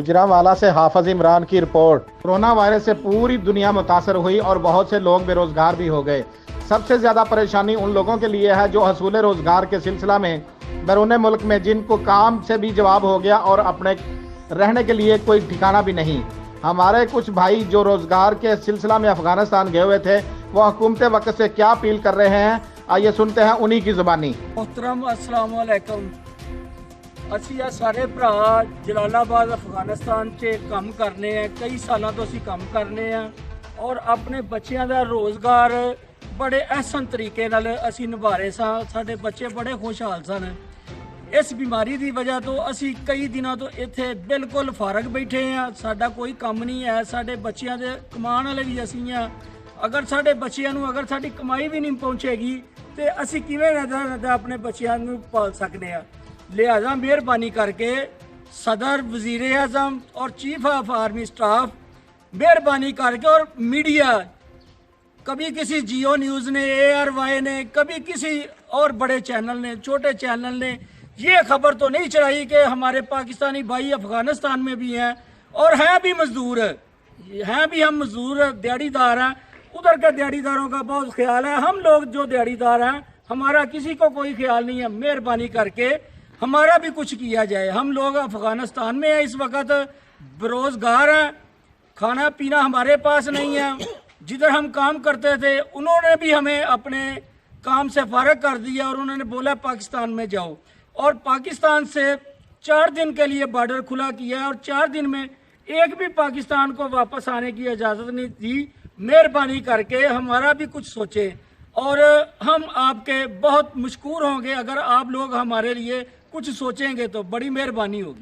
गुजरांवाला से हाफिज इमरान की report. Corona virus से पूरी दुनिया मुतासर हुई और बहुत से लोग बेरोजगार भी हो गए। सबसे ज्यादा परेशानी उन लोगों के लिए है जो हसूल रोजगार के सिलसिला में बैरून मुल्क में, जिनको काम से भी जवाब हो गया और अपने रहने के लिए कोई ठिकाना भी नहीं। हमारे कुछ भाई जो रोजगार के सिलसिला में अफगानिस्तान गए हुए थे, वो हुकूमत वक्त से क्या अपील कर रहे हैं, आइए सुनते हैं उन्हीं की जुबानी। मोहतरम अस्सलाम वालेकुम। ਅਸੀਂ ਆ ਸਾਰੇ ਭਰਾ ਜਲਾਲਾਬਾਦ ਅਫਗਾਨਿਸਤਾਨ 'ਚ ਕੰਮ ਕਰਨੇ ਆ, ਕਈ ਸਾਲਾਂ ਤੋਂ ਅਸੀਂ ਕੰਮ ਕਰਨੇ ਆ ਔਰ ਆਪਣੇ ਬੱਚਿਆਂ ਦਾ ਰੋਜ਼ਗਾਰ ਬੜੇ ਅਹਿਸਨ ਤਰੀਕੇ ਨਾਲ ਅਸੀਂ ਨਿਭਾ ਰਹੇ ਸਾਂ। ਸਾਡੇ ਬੱਚੇ ਬੜੇ ਖੁਸ਼ਹਾਲ ਸਨ। ਇਸ ਬਿਮਾਰੀ ਦੀ ਵਜ੍ਹਾ ਤੋਂ ਅਸੀਂ ਕਈ ਦਿਨਾਂ ਤੋਂ ਇੱਥੇ ਬਿਲਕੁਲ ਫਾਰਗ ਬੈਠੇ ਆ, ਸਾਡਾ ਕੋਈ ਕੰਮ ਨਹੀਂ ਹੈ। ਸਾਡੇ ਬੱਚਿਆਂ ਦੇ ਕਮਾਉਣ ਵਾਲੇ ਵੀ ਅਸੀਂ ਆ। ਅਗਰ ਸਾਡੇ ਬੱਚਿਆਂ ਨੂੰ ਅਗਰ ਸਾਡੀ ਕਮਾਈ ਵੀ ਨਹੀਂ ਪਹੁੰਚੇਗੀ ਤੇ ਅਸੀਂ ਕਿਵੇਂ ਆਪਣੇ ਬੱਚਿਆਂ ਨੂੰ ਪਾਲ ਸਕਦੇ ਆ। लिहाजा मेहरबानी करके सदर, वज़ीर आज़म और चीफ ऑफ आर्मी स्टाफ मेहरबानी करके और मीडिया, कभी किसी जियो न्यूज़ ने, ARY ने, कभी किसी और बड़े चैनल ने, छोटे चैनल ने ये खबर तो नहीं चलाई कि हमारे पाकिस्तानी भाई अफ़गानिस्तान में भी हैं और हैं भी मज़दूर, हैं भी हम मज़दूर दिहाड़ीदार हैं। उधर के दिहाड़ीदारों का बहुत ख्याल है। हम लोग जो दिहाड़ीदार हैं हमारा किसी को कोई ख्याल नहीं है। मेहरबानी करके हमारा भी कुछ किया जाए। हम लोग अफ़गानिस्तान में हैं, इस वक्त बेरोज़गार हैं, खाना पीना हमारे पास नहीं है। जिधर हम काम करते थे उन्होंने भी हमें अपने काम से फारग कर दिया और उन्होंने बोला पाकिस्तान में जाओ, और पाकिस्तान से 4 दिन के लिए बॉर्डर खुला किया है और 4 दिन में एक भी पाकिस्तान को वापस आने की इजाज़त नहीं दी। मेहरबानी करके हमारा भी कुछ सोचें और हम आपके बहुत मशकूर होंगे अगर आप लोग हमारे लिए कुछ सोचेंगे तो बड़ी मेहरबानी होगी।